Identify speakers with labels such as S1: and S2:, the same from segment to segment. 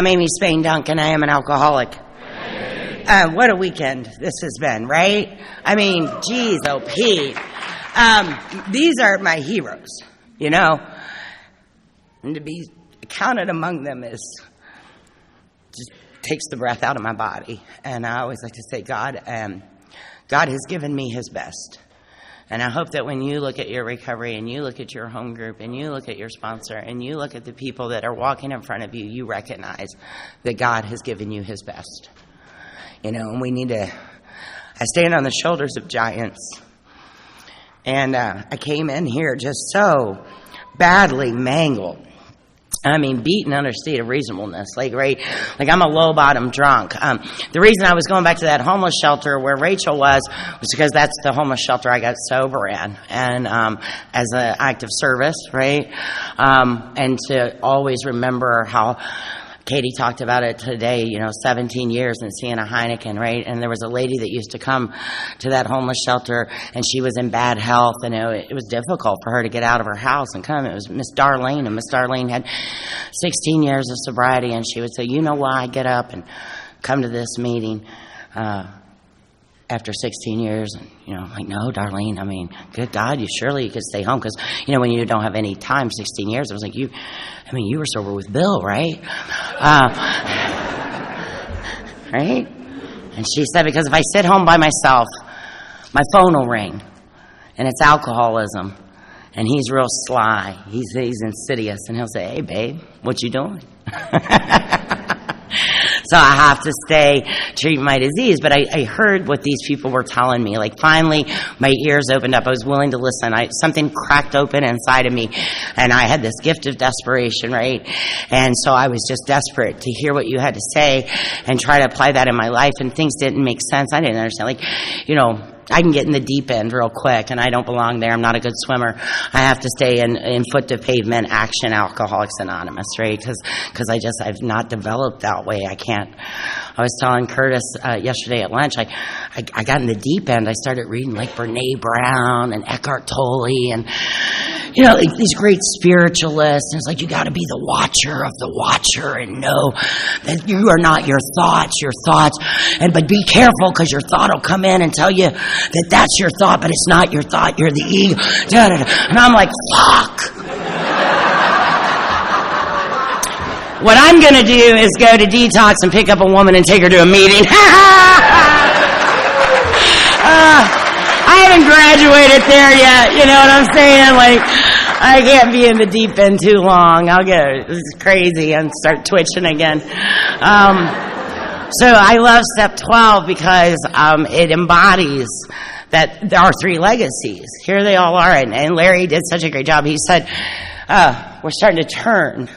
S1: I'm Amy Spain Duncan. I am an alcoholic. What a weekend this has been, right? I mean, geez, oh, Pete. These are my heroes, you know. And to be counted among them is just takes the breath out of my body. And I always like to say, God has given me his best. And I hope that when you look at your recovery and you look at your home group and you look at your sponsor and you look at the people that are walking in front of you, you recognize that God has given you his best. You know, and we need to, I stand on the shoulders of giants. And I came in here just so badly mangled. I mean, beaten under state of reasonableness, like I'm a low-bottom drunk. The reason I was going back to that homeless shelter where Rachel was because that's the homeless shelter I got sober in, and as an act of service, right? And to always remember how Katie talked about it today, 17 years and seeing a Heineken, right? And there was a lady that used to come to that homeless shelter, and she was in bad health, and it was difficult for her to get out of her house and come. It was Miss Darlene, and Miss Darlene had 16 years of sobriety, and she would say, you know why I get up and come to this meeting after 16 years? And, like, no, Darlene, I mean, good God, you could stay home. Because, when you don't have any time, 16 years, it was like, you were sober with Bill, right? Right? And she said, because if I sit home by myself, my phone will ring. And it's alcoholism. And he's real sly. He's insidious. And he'll say, hey, babe, what you doing? So I have to treat my disease. But I heard what these people were telling me. Like, finally, my ears opened up. I was willing to listen. Something cracked open inside of me. And I had this gift of desperation, right? And so I was just desperate to hear what you had to say and try to apply that in my life. And things didn't make sense. I didn't understand. I can get in the deep end real quick, and I don't belong there. I'm not a good swimmer. I have to stay in foot to pavement action, Alcoholics Anonymous, right? Because I've not developed that way. I can't. I was telling Curtis yesterday at lunch, I got in the deep end. I started reading like Brene Brown and Eckhart Tolle and, like these great spiritualists. And it's like, you got to be the watcher of the watcher and know that you are not your thoughts. But be careful, because your thought will come in and tell you that that's your thought, but it's not your thought. You're the ego. And I'm like, fuck. What I'm going to do is go to detox and pick up a woman and take her to a meeting. I haven't graduated there yet, you know what I'm saying? Like, I can't be in the deep end too long. It's crazy and start twitching again. So I love step 12 because it embodies that there are 3 legacies. Here they all are. And Larry did such a great job. He said, we're starting to turn.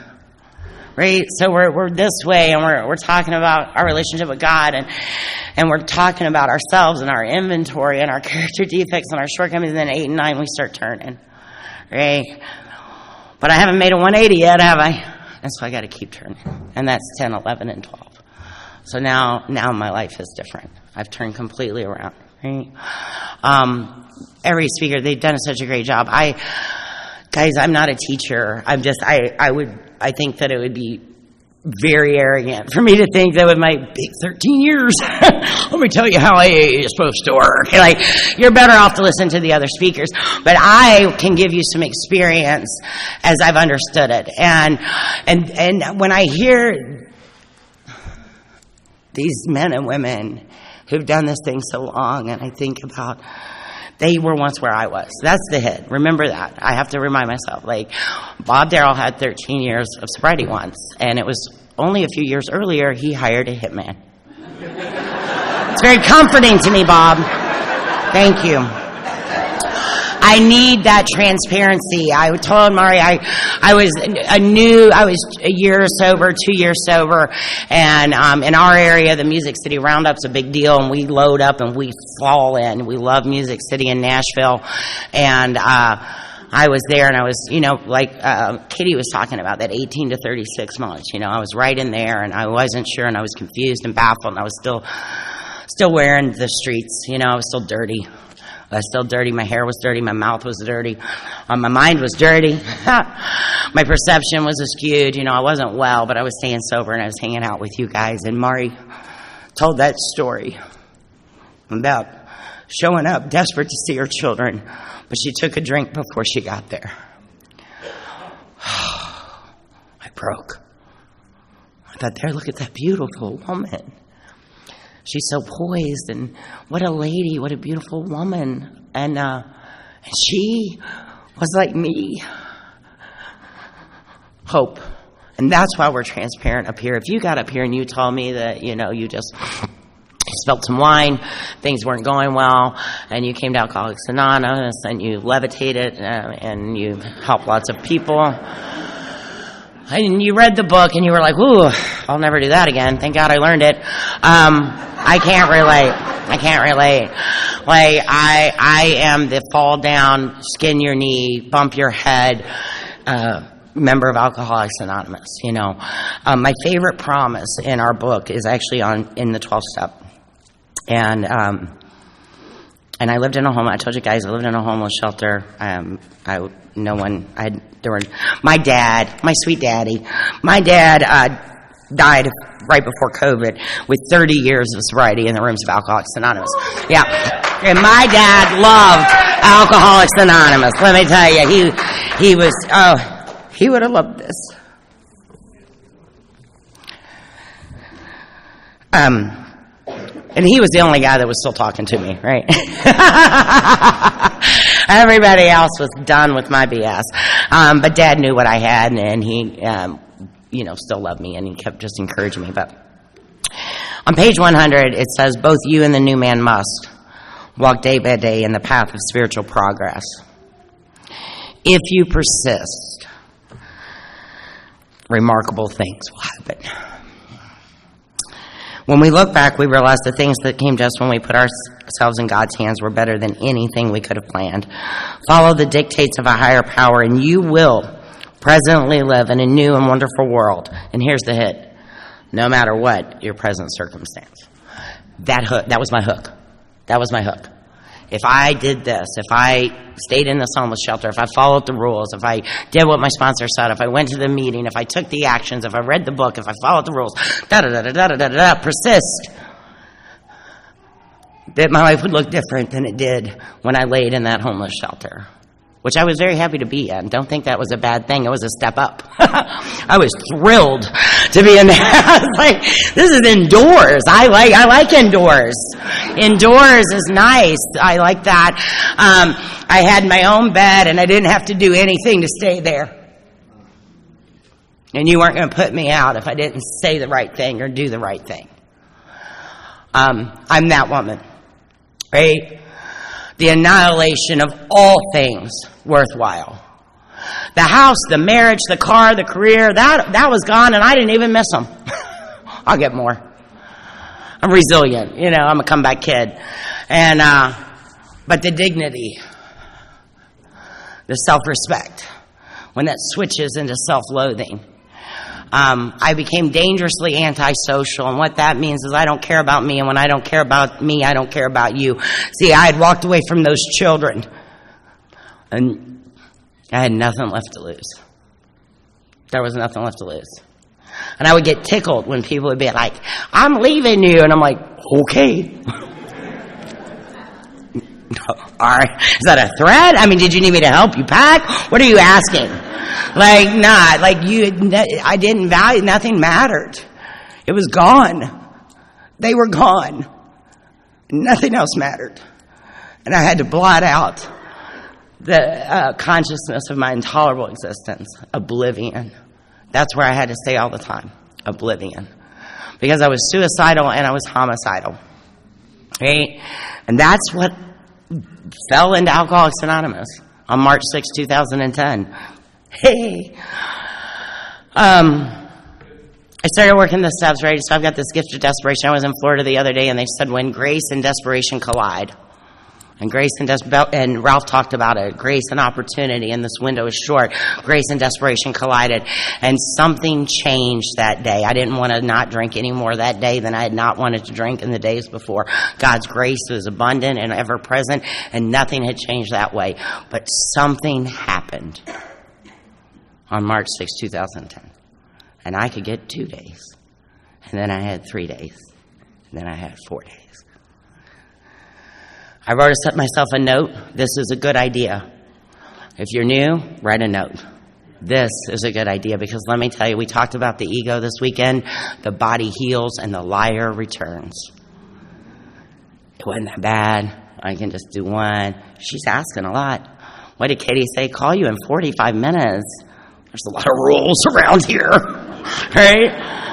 S1: Right? So we're this way, and we're talking about our relationship with God, and we're talking about ourselves and our inventory and our character defects and our shortcomings, and then 8 and 9 we start turning. Right? But I haven't made a 180 yet, have I? And so I got to keep turning. And that's 10, 11, and 12. So now my life is different. I've turned completely around. Right? Every speaker, they've done such a great job. Guys, I'm not a teacher. I think that it would be very arrogant for me to think that with my big 13 years, let me tell you how AA is supposed to work. Like, you're better off to listen to the other speakers. But I can give you some experience as I've understood it. And when I hear these men and women who've done this thing so long, and I think about, they were once where I was. That's the hit. Remember that. I have to remind myself. Like, Bob Darrell had 13 years of sobriety once, and it was only a few years earlier he hired a hitman. It's very comforting to me, Bob. Thank you. I need that transparency. I told Mari I was a year sober, 2 years sober, and in our area, the Music City Roundup's a big deal, and we load up and we fall in. We love Music City in Nashville, and I was there, and I was, like Katie was talking about, that 18 to 36 months. I was right in there, and I wasn't sure, and I was confused and baffled, and I was still wearing the streets. I was still dirty. I was still dirty. My hair was dirty. My mouth was dirty. My mind was dirty. My perception was skewed. I wasn't well, but I was staying sober and I was hanging out with you guys. And Mari told that story about showing up desperate to see her children, but she took a drink before she got there. I broke. I thought, there, look at that beautiful woman. She's so poised, and what a lady, what a beautiful woman. And she was like me. Hope. And that's why we're transparent up here. If you got up here and you told me that, you just spilled some wine, things weren't going well, and you came to Alcoholics Anonymous, and you levitated, and you helped lots of people, and you read the book, and you were like, ooh, I'll never do that again. Thank God I learned it. I can't relate. Like, I am the fall down, skin your knee, bump your head, member of Alcoholics Anonymous, My favorite promise in our book is actually in the 12th step. And I lived in a home. I told you guys I lived in a homeless shelter. My dad, my sweet daddy, died right before COVID with 30 years of sobriety in the rooms of Alcoholics Anonymous. Yeah. And my dad loved Alcoholics Anonymous. Let me tell you, he would have loved this. And he was the only guy that was still talking to me, right? Everybody else was done with my BS. But Dad knew what I had, and he, still loved me, and he kept just encouraging me. But on page 100, it says, both you and the new man must walk day by day in the path of spiritual progress. If you persist, remarkable things will happen. When we look back, we realize the things that came just when we put ourselves in God's hands were better than anything we could have planned. Follow the dictates of a higher power, and you will presently live in a new and wonderful world. And here's the hit. No matter what your present circumstance. That was my hook. That was my hook. If I did this, if I stayed in this homeless shelter, if I followed the rules, if I did what my sponsor said, if I went to the meeting, if I took the actions, if I read the book, if I followed the rules, persist, that my life would look different than it did when I laid in that homeless shelter, which I was very happy to be in. Don't think that was a bad thing. It was a step up. I was thrilled to be in there. I was like, this is indoors. I like indoors. Indoors is nice. I like that. I had my own bed, and I didn't have to do anything to stay there. And you weren't going to put me out if I didn't say the right thing or do the right thing. I'm that woman, right? The annihilation of all things worthwhile. The house, the marriage, the car, the career, that was gone, and I didn't even miss them. I'll get more. I'm resilient, I'm a comeback kid. And, but the dignity, the self-respect, when that switches into self-loathing, I became dangerously antisocial, and what that means is I don't care about me, and when I don't care about me, I don't care about you. See, I had walked away from those children, and I had nothing left to lose. There was nothing left to lose. And I would get tickled when people would be like, I'm leaving you, and I'm like, okay. All right. Is that a threat? I mean, did you need me to help you pack? What are you asking? I didn't value, nothing mattered. It was gone. They were gone. Nothing else mattered. And I had to blot out the consciousness of my intolerable existence. Oblivion. That's where I had to stay all the time. Oblivion. Because I was suicidal and I was homicidal. Right? And that's what fell into Alcoholics Anonymous on March 6, 2010. Hey. I started working the steps, right? So I've got this gift of desperation. I was in Florida the other day, and they said when grace and desperation collide. And Ralph talked about it. Grace and opportunity, and this window is short. Grace and desperation collided, and something changed that day. I didn't want to not drink any more that day than I had not wanted to drink in the days before. God's grace was abundant and ever present, and nothing had changed that way. But something happened. happened on March 6, 2010. And I could get 2 days. And then I had 3 days. And then I had 4 days. I wrote myself a note. This is a good idea. If you're new, write a note. This is a good idea because let me tell you, we talked about the ego this weekend. The body heals and the liar returns. It wasn't that bad. I can just do one. She's asking a lot. What did Katie say? Call you in 45 minutes. There's a lot of rules around here, right?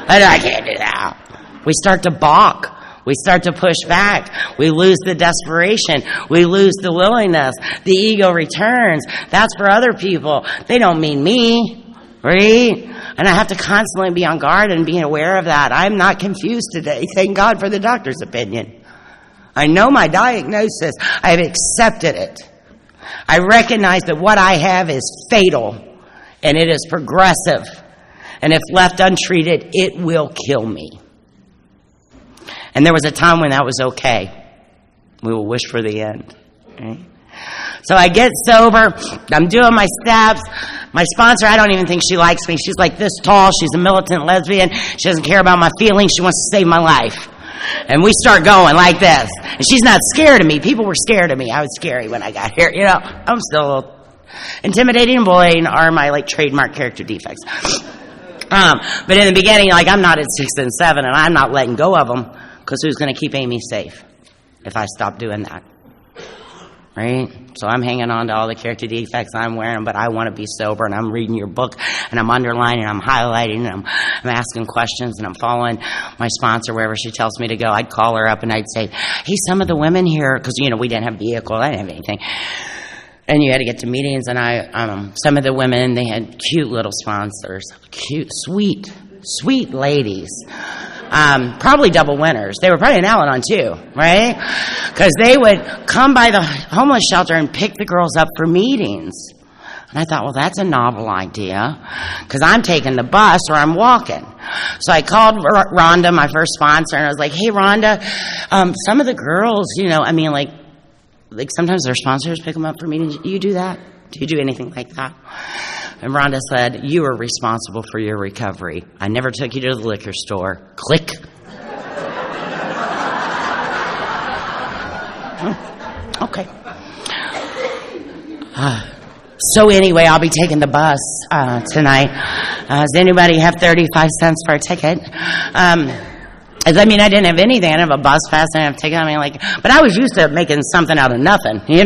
S1: And I can't do that. We start to balk. We start to push back. We lose the desperation. We lose the willingness. The ego returns. That's for other people. They don't mean me, right? And I have to constantly be on guard and be aware of that. I'm not confused today. Thank God for the doctor's opinion. I know my diagnosis. I have accepted it. I recognize that what I have is fatal and it is progressive. And if left untreated, it will kill me. And there was a time when that was okay. We will wish for the end. Okay? So I get sober. I'm doing my steps. My sponsor, I don't even think she likes me. She's like this tall. She's a militant lesbian. She doesn't care about my feelings. She wants to save my life. And we start going like this. And she's not scared of me. People were scared of me. I was scary when I got here. You know, I'm still intimidating and bullying are my trademark character defects. But in the beginning, I'm not at 6 and 7, and I'm not letting go of them. Because who's going to keep Amy safe if I stop doing that? Right? So I'm hanging on to all the character defects I'm wearing, but I want to be sober, and I'm reading your book, and I'm underlining, and I'm highlighting, and I'm asking questions, and I'm following my sponsor wherever she tells me to go. I'd call her up, and I'd say, hey, some of the women here, because, we didn't have vehicles, I didn't have anything. And you had to get to meetings, and some of the women, they had cute little sponsors, cute, sweet ladies. Probably double winners. They were probably in Al-Anon too, right? Because they would come by the homeless shelter and pick the girls up for meetings. And I thought, well, that's a novel idea because I'm taking the bus or I'm walking. So I called Rhonda, my first sponsor, and I was like, hey, Rhonda, some of the girls, sometimes their sponsors pick them up for meetings. Do you do that? Do you do anything like that? And Rhonda said, you are responsible for your recovery. I never took you to the liquor store. Click. Okay. So anyway, I'll be taking the bus tonight. Does anybody have 35 cents for a ticket? I didn't have anything. I didn't have a bus pass. I didn't have a ticket. But I was used to making something out of nothing. I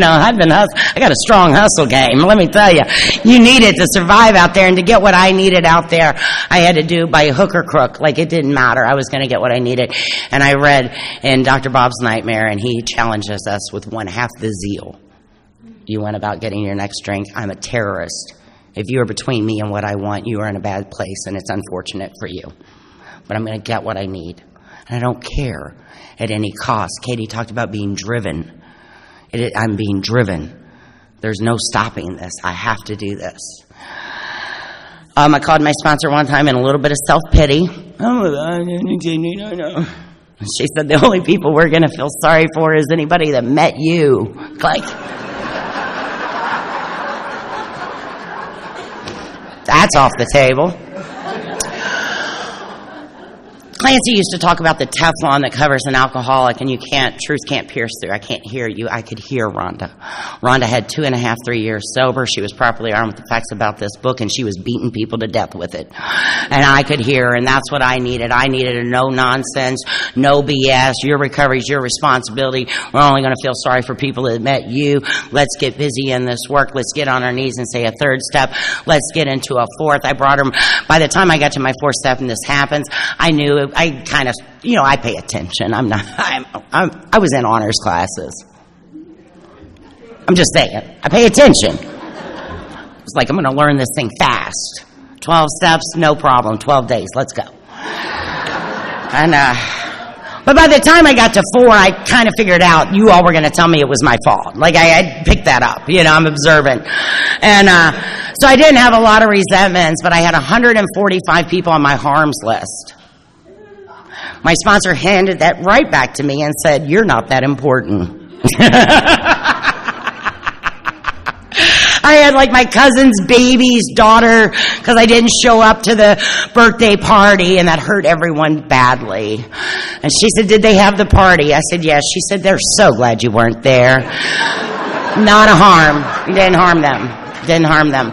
S1: got a strong hustle game. Let me tell you, you need it to survive out there. And to get what I needed out there, I had to do by hook or crook. It didn't matter. I was going to get what I needed. And I read in Dr. Bob's Nightmare, and he challenges us with 1/2 the zeal. You went about getting your next drink. I'm a terrorist. If you are between me and what I want, you are in a bad place, and it's unfortunate for you. But I'm going to get what I need. And I don't care at any cost. Katie talked about being driven. I'm being driven. There's no stopping this. I have to do this. I called my sponsor one time in a little bit of self-pity. She said, the only people we're going to feel sorry for is anybody that met you. That's off the table. Clancy used to talk about the Teflon that covers an alcoholic, and truth can't pierce through. I can't hear you. I could hear Rhonda. Rhonda had 2.5, 3 years sober. She was properly armed with the facts about this book, and she was beating people to death with it. And I could hear her, and that's what I needed. I needed a no nonsense, no BS. Your recovery is your responsibility. We're only going to feel sorry for people that met you. Let's get busy in this work. Let's get on our knees and say a 3rd step. Let's get into a 4th. I brought her. By the time I got to my 4th step and this happens, I knew it. I kind of, I pay attention. I was in honors classes. I'm just saying, I pay attention. It's I'm going to learn this thing fast. 12 steps, no problem. 12 days, let's go. And, but by the time I got to 4, I kind of figured out you all were going to tell me it was my fault. I had picked that up. I'm observant. And, so I didn't have a lot of resentments, but I had 145 people on my harms list. My sponsor handed that right back to me and said, you're not that important. I had like my cousin's baby's daughter because I didn't show up to the birthday party, and that hurt everyone badly. And she said, did they have the party? I said, yes. She said, they're so glad you weren't there. Not a harm. You didn't harm them. Didn't harm them.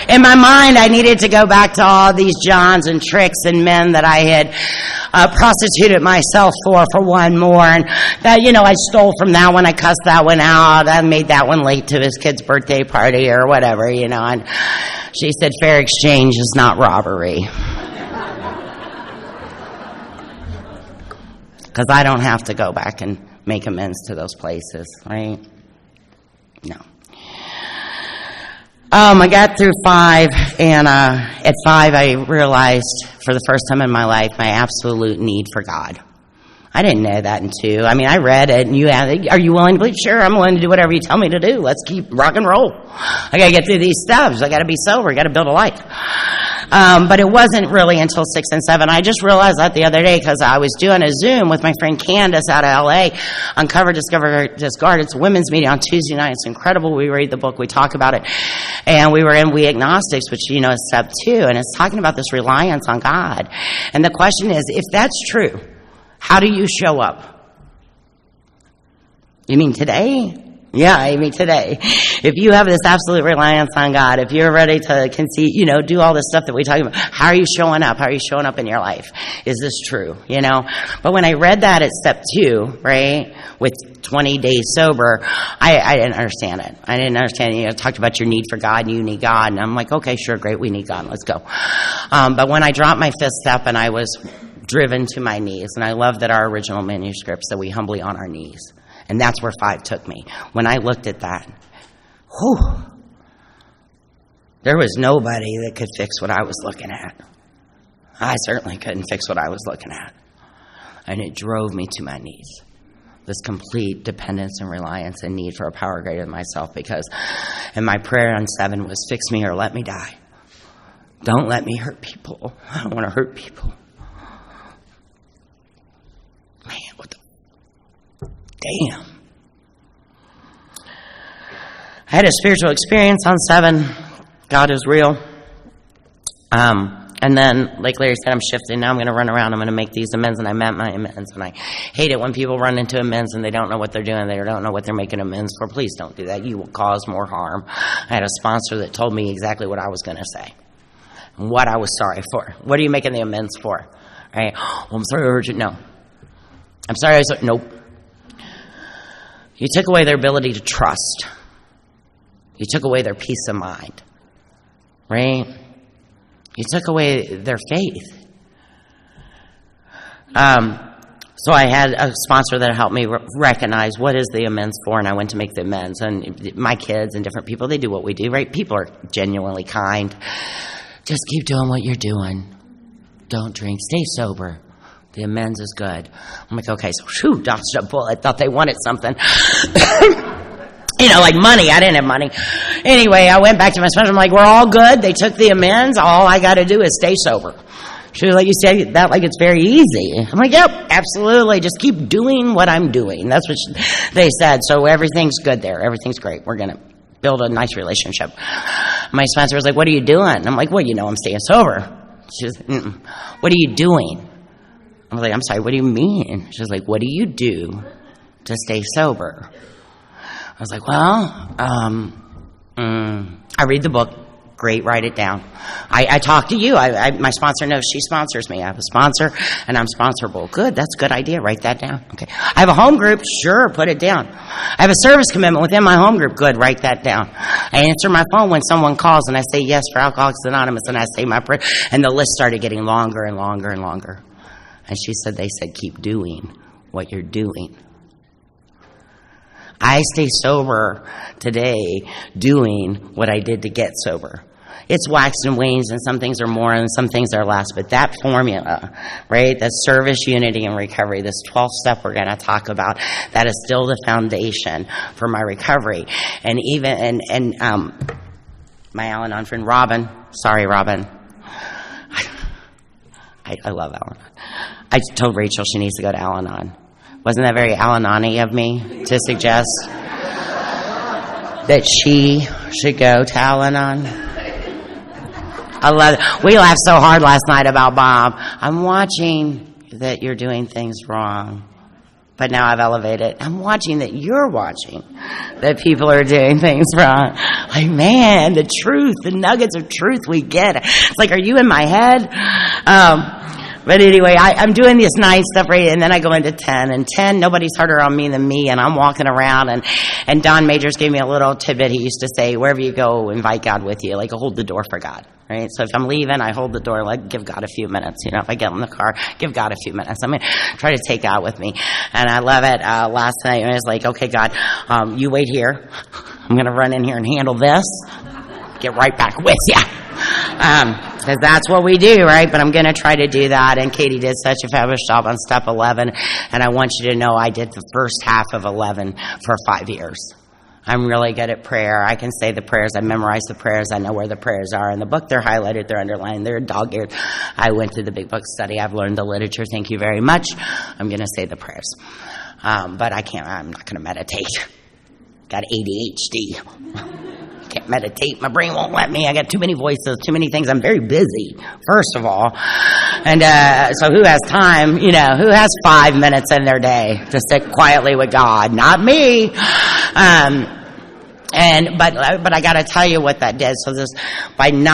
S1: In my mind, I needed to go back to all these Johns and Tricks and men that I had prostituted myself for one more. And that, I stole from that one. I cussed that one out. I made that one late to his kid's birthday party or whatever, And she said, fair exchange is not robbery. Because I don't have to go back and make amends to those places, right? No. I got through 5, and at 5 I realized for the first time in my life my absolute need for God. I didn't know that in 2. I read it, and are you willing to believe? Sure, I'm willing to do whatever you tell me to do. Let's keep rock and roll. I got to get through these steps. I got to be sober. I got to build a life. But it wasn't really until 6 and 7. I just realized that the other day because I was doing a Zoom with my friend Candace out of L.A. Uncover, Discover, Discard. It's a women's meeting on Tuesday night. It's incredible. We read the book. We talk about it. And we were in We Agnostics, which, is step 2. And it's talking about this reliance on God. And the question is, if that's true, how do you show up? You mean today? Yeah, I mean today. If you have this absolute reliance on God, if you're ready to conceive, do all this stuff that we talk about, how are you showing up? How are you showing up in your life? Is this true? But when I read that at step 2, right, with 20 days sober, I didn't understand it. I didn't understand it. Talked about your need for God, and you need God. And I'm like, okay, sure, great, we need God. Let's go. But when I dropped my 5th step and I was driven to my knees, and I love that our original manuscript said we humbly on our knees. And that's where 5 took me. When I looked at that, there was nobody that could fix what I was looking at. I certainly couldn't fix what I was looking at. And it drove me to my knees. This complete dependence and reliance and need for a power greater than myself. And my prayer on 7 was, fix me or let me die. Don't let me hurt people. I don't want to hurt people. Man, what the... Damn. I had a spiritual experience on 7. God is real. And then, like Larry said, I'm shifting. Now I'm going to run around. I'm going to make these amends, and I meant my amends. And I hate it when people run into amends and they don't know what they're doing. They don't know what they're making amends for. Please don't do that. You will cause more harm. I had a sponsor that told me exactly what I was going to say and what I was sorry for. What are you making the amends for? Right? Oh, I'm sorry I hurt you. No. I'm sorry I said, nope. You took away their ability to trust. You took away their peace of mind. Right? You took away their faith. So I had a sponsor that helped me recognize what is the amends for, and I went to make the amends. And my kids and different people, they do what we do, right? People are genuinely kind. Just keep doing what you're doing. Don't drink. Stay sober. The amends is good. I'm like, okay, so dodged a bullet. Thought they wanted something. Like money. I didn't have money. Anyway, I went back to my sponsor. I'm like, we're all good. They took the amends. All I got to do is stay sober. She was like, you say that like it's very easy. I'm like, yep, absolutely. Just keep doing what I'm doing. That's what they said. So everything's good there. Everything's great. We're going to build a nice relationship. My sponsor was like, what are you doing? I'm like, well, I'm staying sober. She was, what are you doing? I was like, I'm sorry, what do you mean? She was like, what do you do to stay sober? I was like, well, I read the book. Great, write it down. I talk to you. My sponsor knows she sponsors me. I have a sponsor, and I'm sponsorable. Good, that's a good idea. Write that down. Okay. I have a home group. Sure, put it down. I have a service commitment within my home group. Good, write that down. I answer my phone when someone calls, and I say yes for Alcoholics Anonymous, and I say my prayer, and the list started getting longer and longer and longer. And she said, they said, keep doing what you're doing. I stay sober today doing what I did to get sober. It's waxed and wanes, and some things are more and some things are less. But that formula, right, that service, unity, and recovery, this 12th step we're going to talk about, that is still the foundation for my recovery. And even, my Al-Anon friend, Robin, sorry, Robin. I love Al-Anon. I told Rachel she needs to go to Al-Anon. Wasn't that very Al-Anon-y of me to suggest? that she should go to Al-Anon? I love it. We laughed so hard last night about Bob. I'm watching that you're doing things wrong. But now I've elevated. I'm watching that you're watching that people are doing things wrong. Like, man, the truth, the nuggets of truth we get. It's like, are you in my head? But anyway, I'm doing this nice stuff, right? And then I go into 10. And 10, nobody's harder on me than me. And I'm walking around. And Don Majors gave me a little tidbit. He used to say, wherever you go, invite God with you. Like, hold the door for God. Right? So if I'm leaving, I hold the door, like, give God a few minutes. You know, if I get in the car, give God a few minutes. I'm going to try to take God with me. And I love it. Last night, I was like, okay, God, you wait here. I'm going to run in here and handle this. Get right back with you. Because that's what we do, right? But I'm going to try to do that. And Katie did such a fabulous job on step 11. And I want you to know I did the first half of 11 for 5 years. I'm really good at prayer. I can say the prayers. I memorize the prayers. I know where the prayers are. In the book, they're highlighted. They're underlined. They're dog-eared. I went to the big book study. I've learned the literature. Thank you very much. I'm going to say the prayers. But I can't. I'm not going to meditate. Got ADHD. Can't meditate. My brain won't let me. I got too many voices, too many things. I'm very busy, first of all. And so who has time, who has 5 minutes in their day to sit quietly with God? Not me. But I got to tell you what that did. So this, and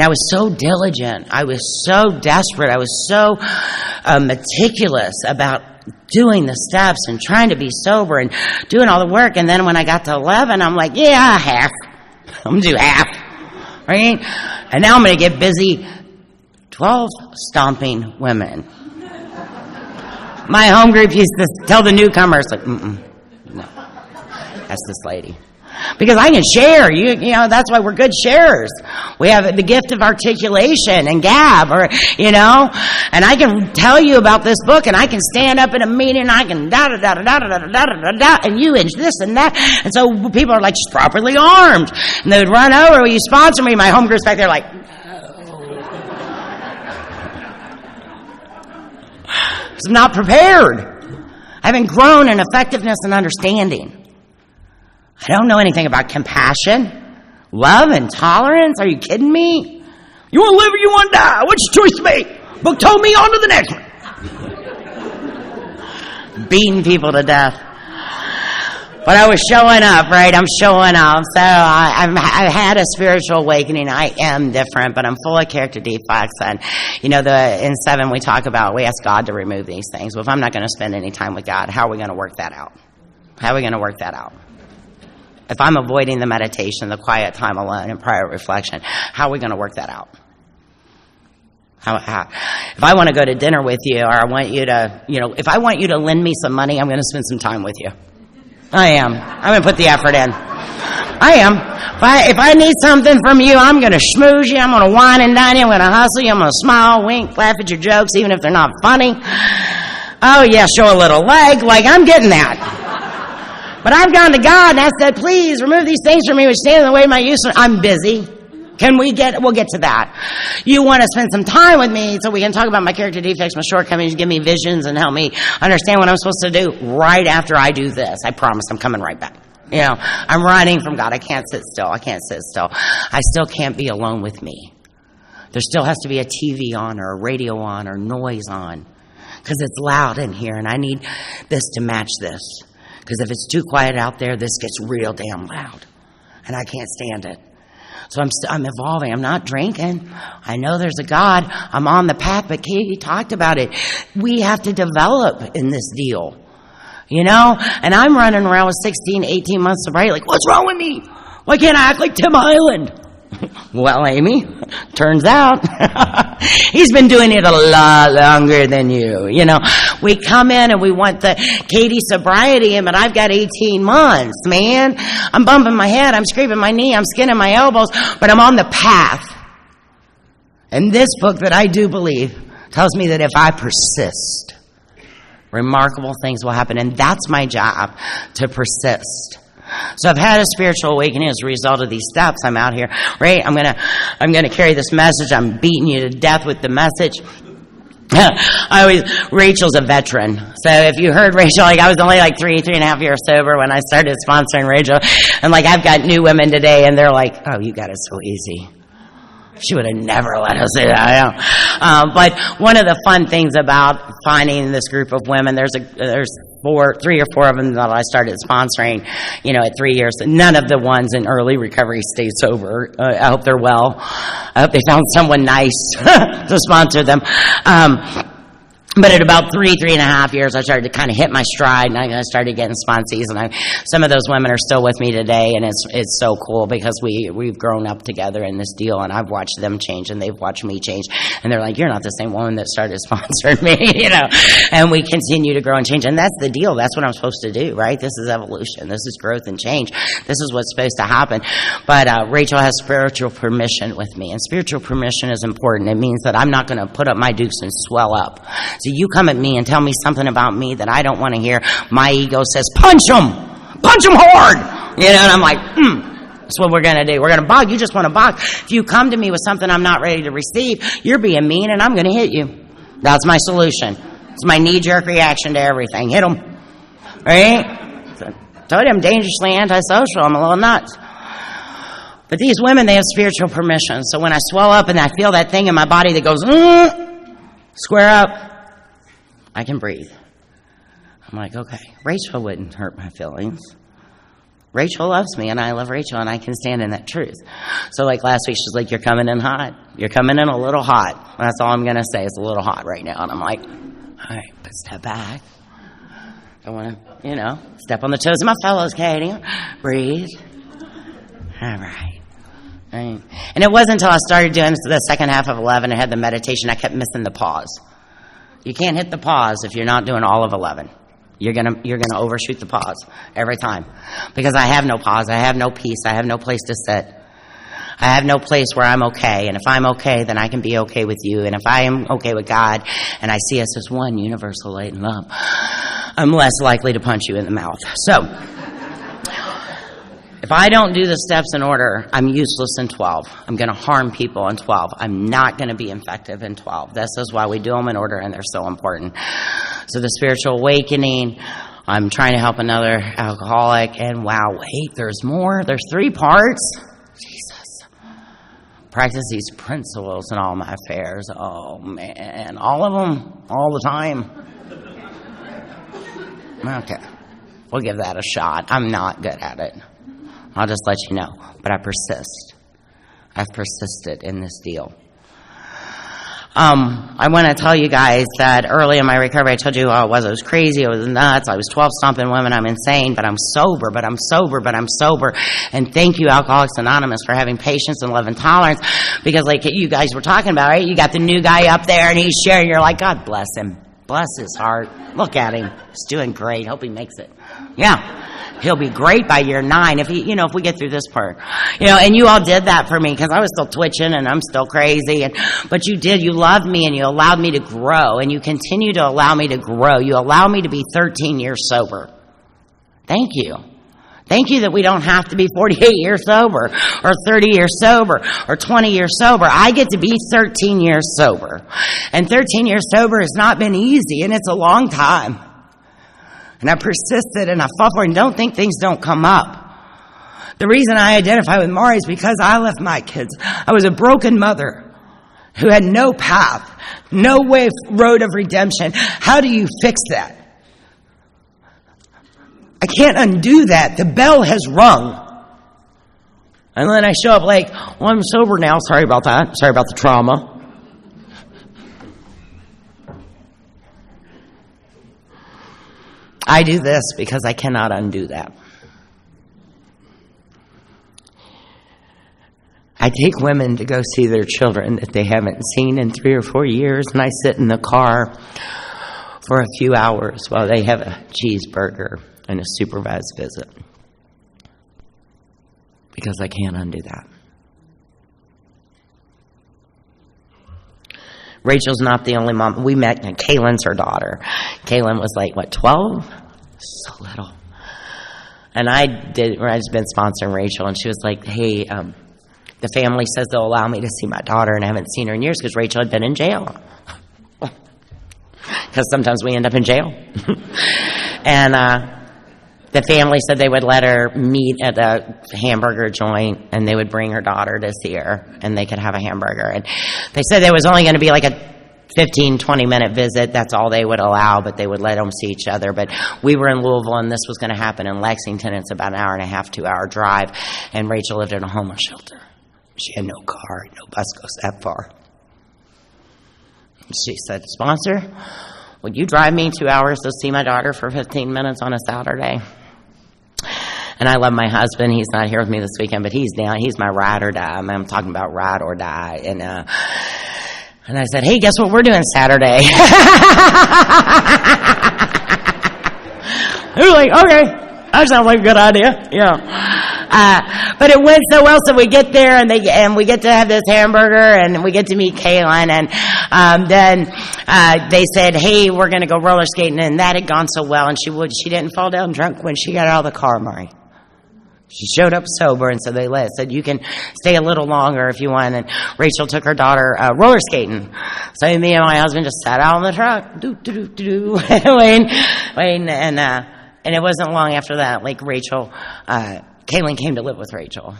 S1: I was so diligent. I was so desperate. I was so meticulous about doing the steps and trying to be sober and doing all the work. And then when I got to 11, I'm like, yeah, half. I'm going to do half. Right? And now I'm going to get busy 12 stomping women. My home group used to tell the newcomers, like, no, that's this lady. Because I can share. That's why we're good sharers. We have the gift of articulation and gab, and I can tell you about this book, and I can stand up in a meeting, and I can da-da-da-da-da-da-da-da-da-da, and you and this and that. And so people are like, she's properly armed. And they would run over, will you sponsor me? My home group's back there like, I'm not prepared. I haven't grown in effectiveness and understanding. I don't know anything about compassion, love, and tolerance. Are you kidding me? You want to live or you want to die? What's your choice to make? Book told me, on to the next one. Beating people to death. But I was showing up, right? I'm showing up. So I've had a spiritual awakening. I am different, but I'm full of character defects. And, in 7 we talk about, we ask God to remove these things. Well, if I'm not going to spend any time with God, how are we going to work that out? How are we going to work that out? If I'm avoiding the meditation, the quiet time alone, and prior reflection, how are we going to work that out? How? If I want to go to dinner with you, or I want you to, if I want you to lend me some money, I'm going to spend some time with you. I am. I'm going to put the effort in. I am. If I need something from you, I'm going to schmooze you. I'm going to wine and dine you. I'm going to hustle you. I'm going to smile, wink, laugh at your jokes, even if they're not funny. Oh, yeah, show a little leg. Like, I'm getting that. But I've gone to God and I said, please remove these things from me which stand in the way of my use. I'm busy. We'll get to that. You want to spend some time with me so we can talk about my character defects, my shortcomings, give me visions and help me understand what I'm supposed to do right after I do this. I promise I'm coming right back. I'm running from God. I can't sit still. I still can't be alone with me. There still has to be a TV on or a radio on or noise on because it's loud in here and I need this to match this. Because if it's too quiet out there, this gets real damn loud. And I can't stand it. So I'm evolving. I'm not drinking. I know there's a God. I'm on the path. But Katie talked about it. We have to develop in this deal. And I'm running around with 16, 18 months sobriety. Like, what's wrong with me? Why can't I act like Tim Island? Well, Amy, turns out he's been doing it a lot longer than you. We come in and we want the Katie sobriety, but I've got 18 months, man. I'm bumping my head, I'm scraping my knee, I'm skinning my elbows, but I'm on the path. And this book that I do believe tells me that if I persist, remarkable things will happen. And that's my job, to persist. So I've had a spiritual awakening as a result of these steps. I'm out here, right? I'm gonna carry this message. I'm beating you to death with the message. Rachel's a veteran. So if you heard Rachel, I was only 3.5 years sober when I started sponsoring Rachel. And like, I've got new women today, and they're like, oh, you got it so easy. She would have never let us do that. But one of the fun things about finding this group of women, there's 3 or 4 of them that I started sponsoring, at 3 years. None of the ones in early recovery stayed sober. I hope they're well. I hope they found someone nice to sponsor them. But at about 3.5 years, I started to kind of hit my stride, and I started getting sponsees. And some of those women are still with me today, and it's so cool because we've grown up together in this deal, and I've watched them change, and they've watched me change. And they're like, "You're not the same woman that started sponsoring me," And we continue to grow and change, and that's the deal. That's what I'm supposed to do, right? This is evolution. This is growth and change. This is what's supposed to happen. But Rachel has spiritual permission with me, and spiritual permission is important. It means that I'm not going to put up my dukes and swell up. So you come at me and tell me something about me that I don't want to hear. My ego says, punch him hard. And I'm like, that's what we're going to do. We're going to box. You just want to box. If you come to me with something I'm not ready to receive, you're being mean and I'm going to hit you. That's my solution. It's my knee-jerk reaction to everything. Hit them. Right? So, I told you I'm dangerously antisocial. I'm a little nuts. But these women, they have spiritual permission. So when I swell up and I feel that thing in my body that goes, square up, I can breathe. I'm like, okay, Rachel wouldn't hurt my feelings. Rachel loves me, and I love Rachel, and I can stand in that truth. So like last week, she's like, you're coming in hot. You're coming in a little hot. That's all I'm going to say. It's a little hot right now. And I'm like, all right, but step back. I want to, step on the toes of my fellows, Katie. Breathe. All right. And it wasn't until I started doing the second half of 11 and had the meditation, I kept missing the pause. You can't hit the pause if you're not doing all of 11. You're gonna overshoot the pause every time. Because I have no pause, I have no peace, I have no place to sit. I have no place where I'm okay. And if I'm okay, then I can be okay with you. And if I am okay with God, and I see us as one universal light and love, I'm less likely to punch you in the mouth. So, if I don't do the steps in order, I'm useless in 12. I'm going to harm people in 12. I'm not going to be effective in 12. This is why we do them in order, and they're so important. So the spiritual awakening, I'm trying to help another alcoholic, and wow, wait, there's more. There's 3 parts. Jesus. Practice these principles in all my affairs. Oh, man. All of them, all the time. Okay. We'll give that a shot. I'm not good at it. I'll just let you know. But I persist. I've persisted in this deal. I want to tell you guys that early in my recovery, I told you I was crazy, I was nuts, I was 12 stomping women, I'm insane, but I'm sober. And thank you, Alcoholics Anonymous, for having patience and love and tolerance, because like you guys were talking about, right? You got the new guy up there and he's sharing, you're like, God bless him. Bless his heart. Look at him. He's doing great. Hope he makes it. Yeah. He'll be great by year 9 if if we get through this part. And you all did that for me because I was still twitching and I'm still crazy. But you did. You loved me and you allowed me to grow, and you continue to allow me to grow. You allow me to be 13 years sober. Thank you. Thank you that we don't have to be 48 years sober or 30 years sober or 20 years sober. I get to be 13 years sober. And 13 years sober has not been easy, and it's a long time. And I persisted and I fought for it, and don't think things don't come up. The reason I identify with Maury is because I left my kids. I was a broken mother who had no path, no road of redemption. How do you fix that? I can't undo that. The bell has rung. And then I show up like, well, I'm sober now. Sorry about that. Sorry about the trauma. I do this because I cannot undo that. I take women to go see their children that they haven't seen in 3 or 4 years, and I sit in the car for a few hours while they have a cheeseburger and a supervised visit. Because I can't undo that. Rachel's not the only mom. We met, Kaylin's her daughter. Kaylin was 12? So little. And I've been sponsoring Rachel, and she was like, hey, the family says they'll allow me to see my daughter, and I haven't seen her in years because Rachel had been in jail. Because sometimes we end up in jail. And The family said they would let her meet at the hamburger joint, and they would bring her daughter to see her, and they could have a hamburger. And they said there was only going to be like a 15, 20-minute visit. That's all they would allow, but they would let them see each other. But we were in Louisville, and this was going to happen in Lexington. It's about an hour and a half, 2-hour drive, and Rachel lived in a homeless shelter. She had no car, no bus goes that far. She said, "Sponsor, would you drive me 2 hours to see my daughter for 15 minutes on a Saturday?" And I love my husband. He's not here with me this weekend, but he's down. He's my ride or die. I'm talking about ride or die. And I said, "Hey, guess what we're doing Saturday?" He was like, "Okay, that sounds like a good idea." Yeah. But it went so well. So we get there, and we get to have this hamburger, and we get to meet Kaylin, and then they said, "Hey, we're going to go roller skating," and that had gone so well, and she didn't fall down drunk when she got out of the car, Mari. She showed up sober, and so they said, "You can stay a little longer if you want." And Rachel took her daughter roller skating. So me and my husband just sat out on the truck, waiting, and it wasn't long after that, like Rachel, Kaylin came to live with Rachel,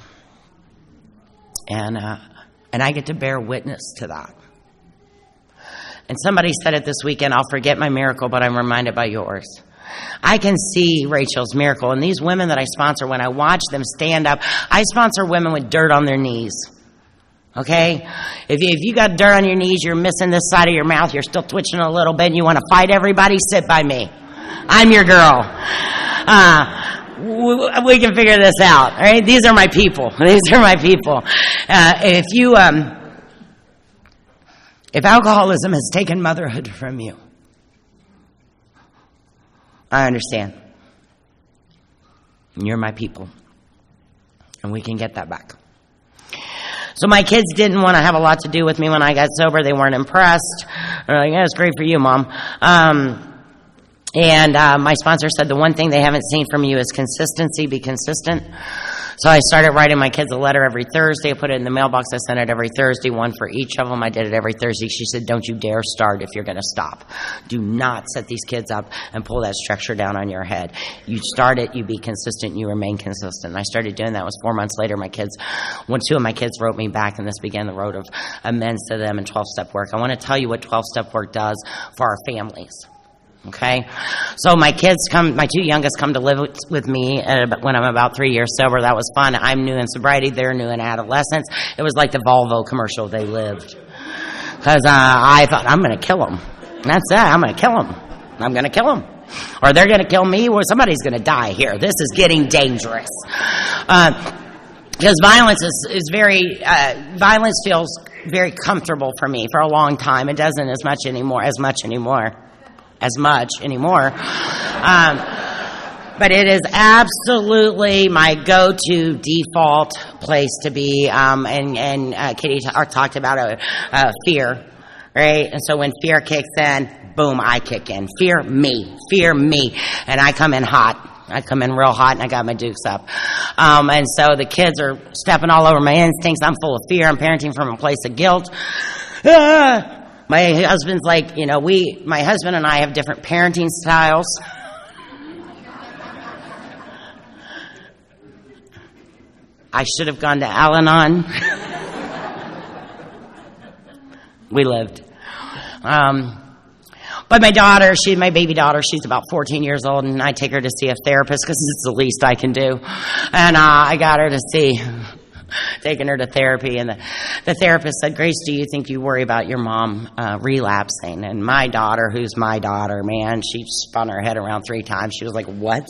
S1: and I get to bear witness to that. And somebody said it this weekend, "I'll forget my miracle, but I'm reminded by yours." I can see Rachel's miracle. And these women that I sponsor, when I watch them stand up, I sponsor women with dirt on their knees. Okay? If you got dirt on your knees, you're missing this side of your mouth, you're still twitching a little bit, and you want to fight everybody, sit by me. I'm your girl. We can figure this out. All right? These are my people. These are my people. If alcoholism has taken motherhood from you, I understand. You're my people. And we can get that back. So my kids didn't want to have a lot to do with me when I got sober. They weren't impressed. They're like, "Yeah, it's great for you, Mom." And my sponsor said, "The one thing they haven't seen from you is consistency. Be consistent." So I started writing my kids a letter every Thursday. I put it in the mailbox. I sent it every Thursday, one for each of them. I did it every Thursday. She said, "Don't you dare start if you're going to stop. Do not set these kids up and pull that structure down on your head. You start it, you be consistent, you remain consistent." And I started doing that. It was 4 months later. Two of my kids wrote me back, and this began the road of amends to them and 12-step work. I want to tell you what 12-step work does for our families. Okay, so my two youngest come to live with me when I'm about 3 years sober. That was fun. I'm new in sobriety. They're new in adolescence. It was like the Volvo commercial they lived. Because I thought, I'm going to kill them. That's it. I'm going to kill them. I'm going to kill them. Or they're going to kill me, or somebody's going to die here. This is getting dangerous. Because violence violence feels very comfortable for me for a long time. It doesn't as much anymore. But it is absolutely my go-to default place to be. And Kitty talked about fear, right? And so when fear kicks in, boom, I kick in. Fear me. And I come in hot. I come in real hot, and I got my dukes up. And so the kids are stepping all over my instincts. I'm full of fear. I'm parenting from a place of guilt. My husband's like, my husband and I have different parenting styles. I should have gone to Al-Anon. We lived. But my daughter, my baby daughter, she's about 14 years old, and I take her to see a therapist because it's the least I can do. And I got her to taking her to therapy, and the therapist said, "Grace, do you think you worry about your mom relapsing?" And my daughter, who's my daughter, man, she spun her head around 3 times. She was like, "What?"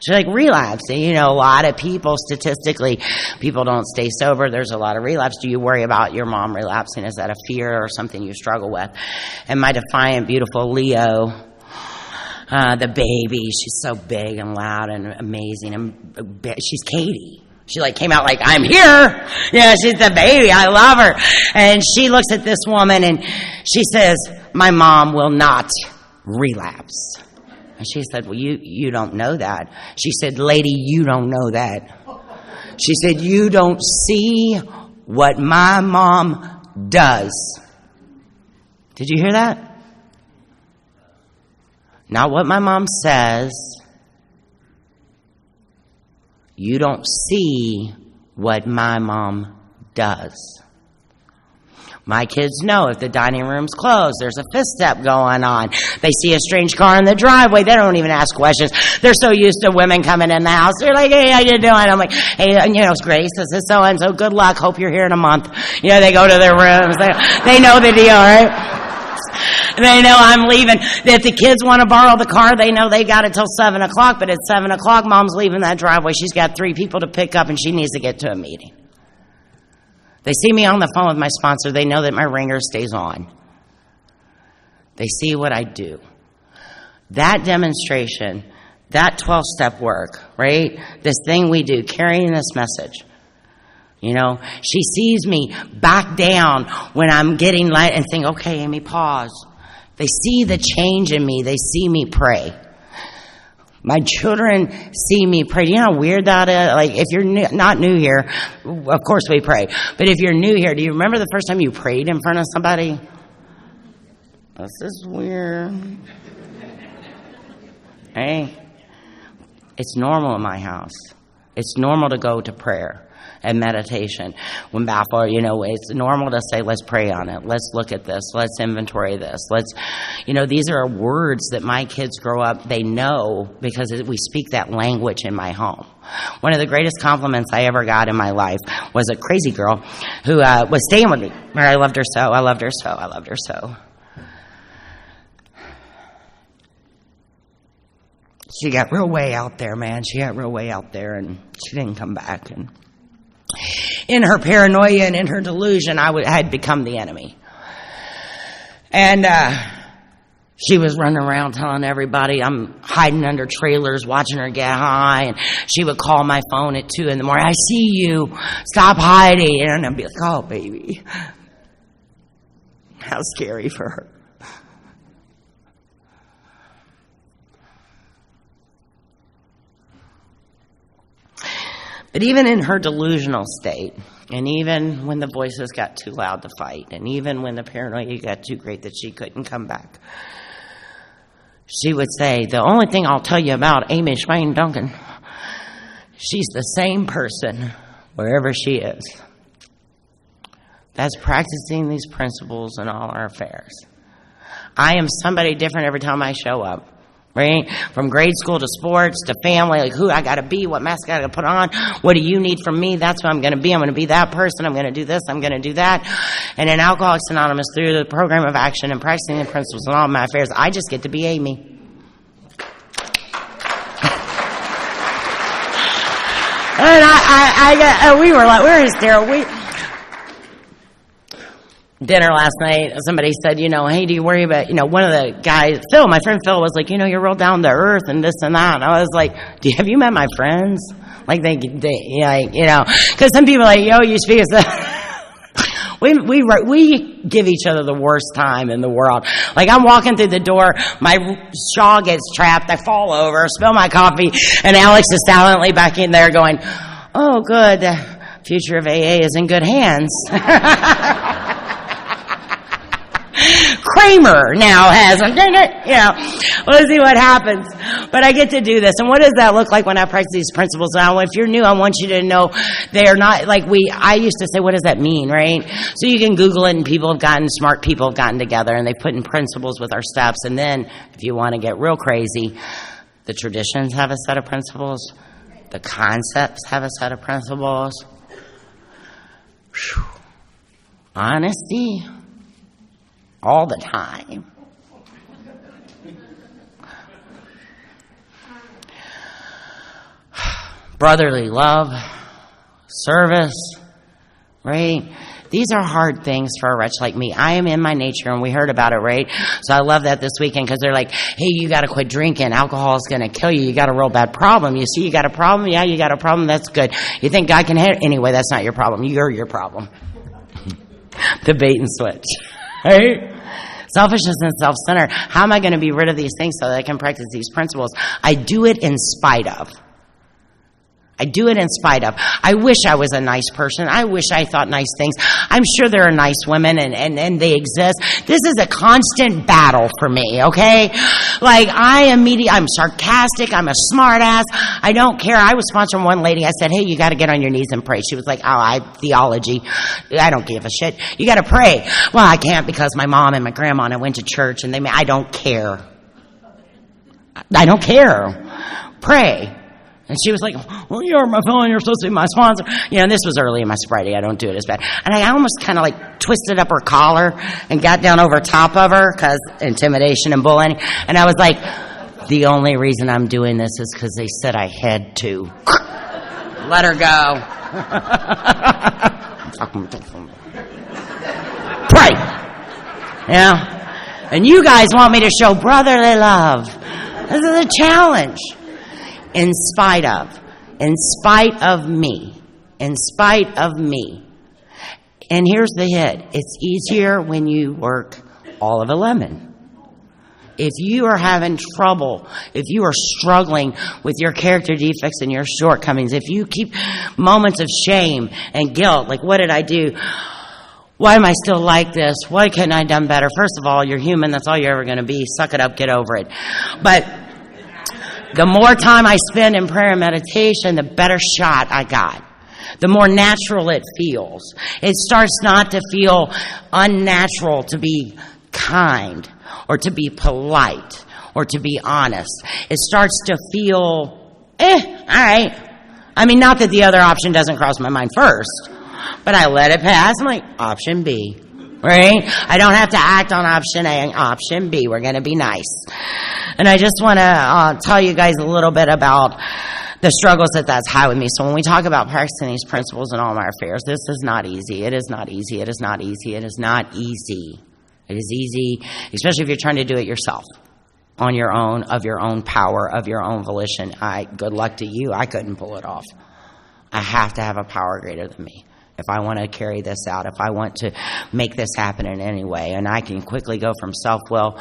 S1: She's like, "Relapsing. A lot of people, statistically, people don't stay sober. There's a lot of relapse. Do you worry about your mom relapsing? Is that a fear or something you struggle with?" And my defiant, beautiful Leo, the baby, she's so big and loud and amazing, and she's Katie. She came out like, "I'm here." Yeah, she's the baby. I love her. And she looks at this woman and she says, "My mom will not relapse." And she said, "Well, you don't know that." She said, "Lady, you don't know that." She said, "You don't see what my mom does." Did you hear that? Not what my mom says, You don't see what my mom does. My kids know if the dining room's closed, there's a fist step going on. They see a strange car in the driveway. They don't even ask questions. They're so used to women coming in the house. They're like, hey, how you doing? I'm like, hey, it's Grace. This is so-and-so. Good luck. Hope you're here in a month. They go to their rooms. They know the deal, right? They know I'm leaving. If the kids want to borrow the car, they know they got it till 7 o'clock. But at 7 o'clock, Mom's leaving that driveway. She's got 3 people to pick up, and she needs to get to a meeting. They see me on the phone with my sponsor. They know that my ringer stays on. They see what I do. That demonstration, that 12-step work, right? This thing we do, carrying this message. She sees me back down when I'm getting light and think, okay, Amy, pause. They see the change in me. They see me pray. My children see me pray. Do you know how weird that is? Like, if you're not new here, of course we pray. But if you're new here, do you remember the first time you prayed in front of somebody? This is weird. Hey, it's normal in my house. It's normal to go to prayer and meditation. When baffled, it's normal to say, let's pray on it. Let's look at this. Let's inventory this. These are words that my kids grow up, they know because we speak that language in my home. One of the greatest compliments I ever got in my life was a crazy girl who was staying with me. I loved her so. I loved her so. I loved her so. She got real way out there, man. She got real way out there, and she didn't come back. And in her paranoia and in her delusion, I had become the enemy. And she was running around telling everybody I'm hiding under trailers, watching her get high. And she would call my phone at 2 a.m. I see you. Stop hiding. And I'd be like, oh, baby. How scary for her. But even in her delusional state, and even when the voices got too loud to fight, and even when the paranoia got too great that she couldn't come back, she would say, the only thing I'll tell you about Amy Schmaine Duncan, she's the same person wherever she is. That's practicing these principles in all our affairs. I am somebody different every time I show up. Right? From grade school to sports to family, like who I got to be, what mask I got to put on, what do you need from me? That's what I'm going to be. I'm going to be that person. I'm going to do this. I'm going to do that. And in Alcoholics Anonymous, through the program of action and practicing the principles in all of my affairs, I just get to be Amy. And we were hysterical. Dinner last night, somebody said, hey, do you worry about, one of the guys, Phil, my friend Phil was like, you're real down to earth and this and that. And I was like, have you met my friends? Like because some people are like, you speak as we give each other the worst time in the world. Like I'm walking through the door, my shawl gets trapped, I fall over, spill my coffee, and Alex is silently back in there going, oh, good, the future of AA is in good hands. Kramer now has them. We'll see what happens. But I get to do this. And what does that look like when I practice these principles? Now, if you're new, I want you to know they are not like I used to say, what does that mean, right? So you can Google it, and smart people have gotten together, and they put in principles with our steps. And then, if you want to get real crazy, the traditions have a set of principles. The concepts have a set of principles. Whew. Honesty. All the time. Brotherly love, service, right? These are hard things for a wretch like me. I am in my nature, and we heard about it, right? So I love that this weekend because they're like, hey, you got to quit drinking. Alcohol is going to kill you. You got a real bad problem. You see, you got a problem? Yeah, you got a problem? That's good. You think God can hit it? Anyway, that's not your problem. You're your problem. The bait and switch. Right? Selfishness and self-centered. How am I going to be rid of these things so that I can practice these principles? I do it in spite of. I do it in spite of. I wish I was a nice person. I wish I thought nice things. I'm sure there are nice women and they exist. This is a constant battle for me, okay? Like, I'm sarcastic. I'm a smart ass. I don't care. I was sponsoring one lady. I said, hey, you got to get on your knees and pray. She was like, theology. I don't give a shit. You got to pray. Well, I can't because my mom and my grandma and I went to church and I don't care. I don't care. Pray. And she was like, well, you're my phone, you're supposed to be my sponsor. This was early in my sobriety. I don't do it as bad. And I almost kind of like twisted up her collar and got down over top of her because intimidation and bullying. And I was like, the only reason I'm doing this is because they said I had to. Let her go. Pray. And you guys want me to show brotherly love. This is a challenge. In spite of me. And here's the hit. It's easier when you work all of 11. If you are having trouble, if you are struggling with your character defects and your shortcomings, if you keep moments of shame and guilt, like what did I do? Why am I still like this? Why couldn't I have done better? First of all, you're human. That's all you're ever going to be. Suck it up. Get over it. But the more time I spend in prayer and meditation, the better shot I got. The more natural it feels. It starts not to feel unnatural to be kind or to be polite or to be honest. It starts to feel, all right. I mean, not that the other option doesn't cross my mind first, but I let it pass. I'm like, option B. Right? I don't have to act on option A. Option B. We're going to be nice. And I just want to tell you guys a little bit about the struggles that's had with me. So when we talk about practicing these principles in all my affairs, this is not easy. It is not easy. It is not easy. It is not easy. It is easy, especially if you're trying to do it yourself, on your own, of your own power, of your own volition. Good luck to you. I couldn't pull it off. I have to have a power greater than me. If I want to carry this out, if I want to make this happen in any way, and I can quickly go from self-will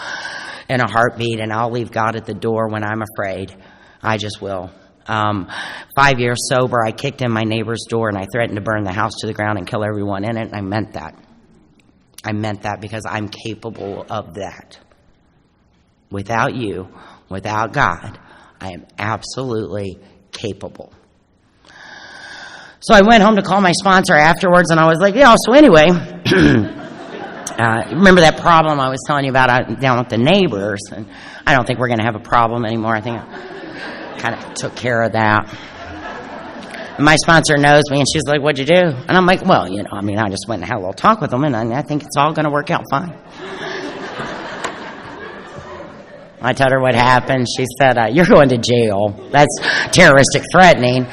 S1: in a heartbeat, and I'll leave God at the door when I'm afraid. I just will. 5 years sober, I kicked in my neighbor's door, and I threatened to burn the house to the ground and kill everyone in it, and I meant that. I meant that because I'm capable of that. Without you, without God, I am absolutely capable. So I went home to call my sponsor afterwards, and I was like, so anyway, remember that problem I was telling you about down with the neighbors? And I don't think we're going to have a problem anymore. I think I kind of took care of that. And my sponsor knows me, and she's like, what'd you do? And I'm like, well, I just went and had a little talk with them, and I think it's all going to work out fine. I told her what happened. She said, you're going to jail. That's terroristic threatening.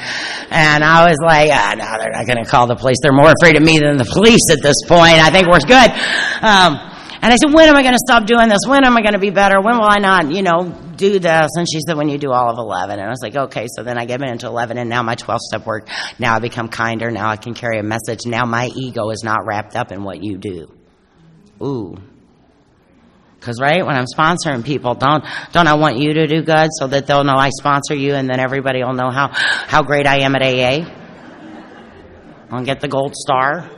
S1: And I was like, no, they're not going to call the police. They're more afraid of me than the police at this point. I think we're good. And I said, when am I going to stop doing this? When am I going to be better? When will I not, do this? And she said, when you do all of 11. And I was like, okay. So then I get into 11, and now my 12-step work. Now I become kinder. Now I can carry a message. Now my ego is not wrapped up in what you do. Ooh. Because, right, when I'm sponsoring people, don't I want you to do good so that they'll know I sponsor you, and then everybody will know how great I am at AA? I'll get the gold star.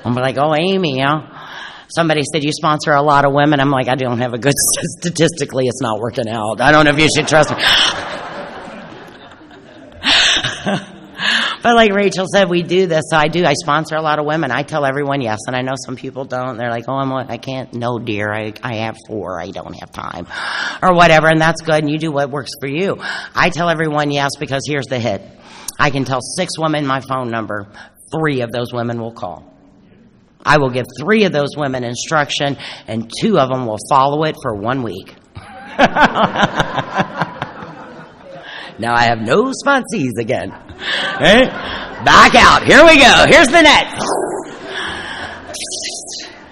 S1: I'll be like, oh, Amy, Somebody said, you sponsor a lot of women. I'm like, I don't have a good, statistically, it's not working out. I don't know if you should trust me. But like Rachel said, we do this. So I sponsor a lot of women. I tell everyone yes, and I know some people don't. They're like, I can't. No, dear, I have 4. I don't have time. Or whatever, and that's good, and you do what works for you. I tell everyone yes because here's the hit. I can tell 6 women my phone number. 3 of those women will call. I will give 3 of those women instruction, and 2 of them will follow it for 1 week. Now I have no sponsees again. Right? Back out. Here we go. Here's the net.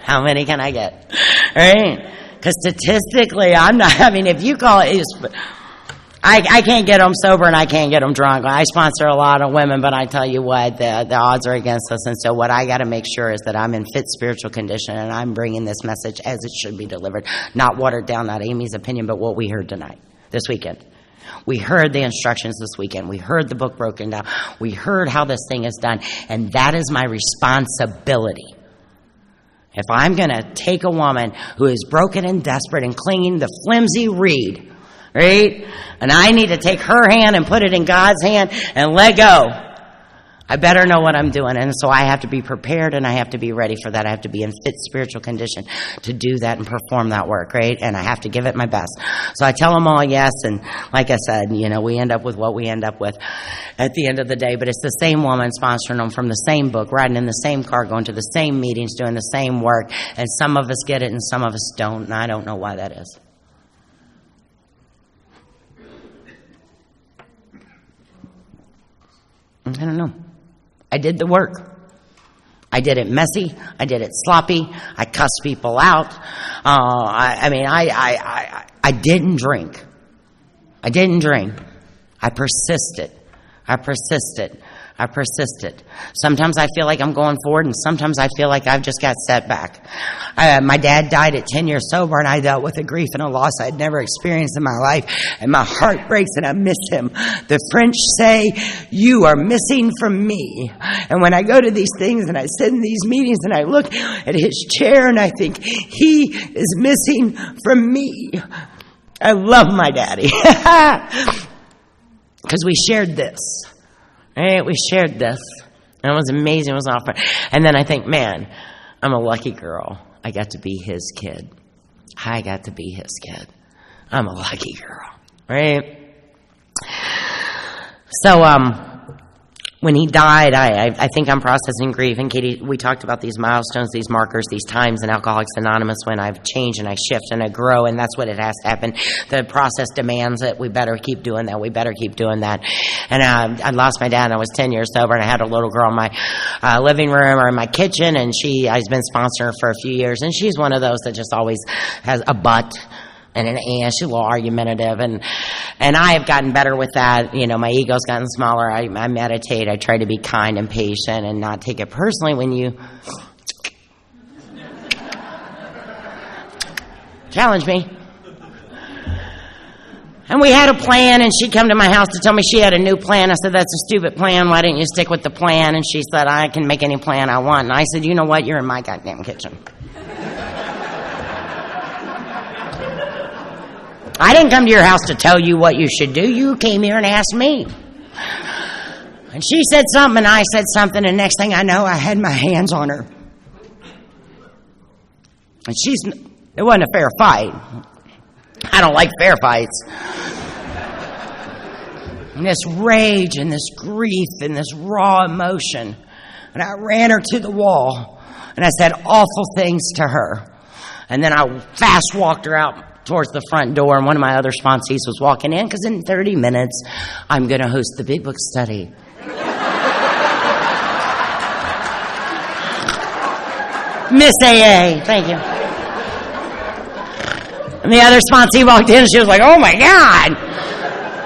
S1: How many can I get? Right? Because statistically, if you call it, I can't get them sober and I can't get them drunk. I sponsor a lot of women, but I tell you what, the odds are against us. And so what I got to make sure is that I'm in fit spiritual condition and I'm bringing this message as it should be delivered. Not watered down, not Amy's opinion, but what we heard tonight, this weekend. We heard the instructions this weekend. We heard the book broken down. We heard how this thing is done. And that is my responsibility. If I'm going to take a woman who is broken and desperate and clinging to flimsy reed, right? And I need to take her hand and put it in God's hand and let go. I better know what I'm doing. And so I have to be prepared and I have to be ready for that. I have to be in fit spiritual condition to do that and perform that work, right? And I have to give it my best. So I tell them all yes. And like I said, we end up with what we end up with at the end of the day. But it's the same woman sponsoring them from the same book, riding in the same car, going to the same meetings, doing the same work. And some of us get it and some of us don't. And I don't know why that is. I don't know. I did the work. I did it messy. I did it sloppy. I cussed people out. I didn't drink. I didn't drink. I persisted. Sometimes I feel like I'm going forward, and sometimes I feel like I've just got set back. My dad died at 10 years sober, and I dealt with a grief and a loss I'd never experienced in my life, and my heart breaks, and I miss him. The French say, "You are missing from me." And when I go to these things, and I sit in these meetings, and I look at his chair, and I think, he is missing from me. I love my daddy. Because we shared this. Right? We shared this. And it was amazing. It was awesome. And then I think, man, I'm a lucky girl. I got to be his kid. I'm a lucky girl. Right? So, when he died, I think I'm processing grief. And Katie, we talked about these milestones, these markers, these times in Alcoholics Anonymous when I've changed and I shift and I grow, and that's what it has to happen. The process demands it. We better keep doing that. And I lost my dad, and I was 10 years sober, and I had a little girl in my living room or in my kitchen, and I've been sponsoring her for a few years, and she's one of those that just always has a butt and an and. She's a little argumentative, and I have gotten better with that. My ego's gotten smaller. I meditate. I try to be kind and patient and not take it personally when you challenge me. And we had a plan, and she'd come to my house to tell me she had a new plan. I said, "That's a stupid plan. Why didn't you stick with the plan?" And she said, "I can make any plan I want." And I said, "You know what? You're in my goddamn kitchen." I didn't come to your house to tell you what you should do. You came here and asked me. And she said something, and I said something, and next thing I know, I had my hands on her. And it wasn't a fair fight. I don't like fair fights. And this rage and this grief and this raw emotion. And I ran her to the wall, and I said awful things to her. And then I fast walked her out towards the front door, and one of my other sponsees was walking in, because in 30 minutes, I'm going to host the Big Book Study. Miss AA, thank you. And the other sponsee walked in, and she was like, "Oh my God."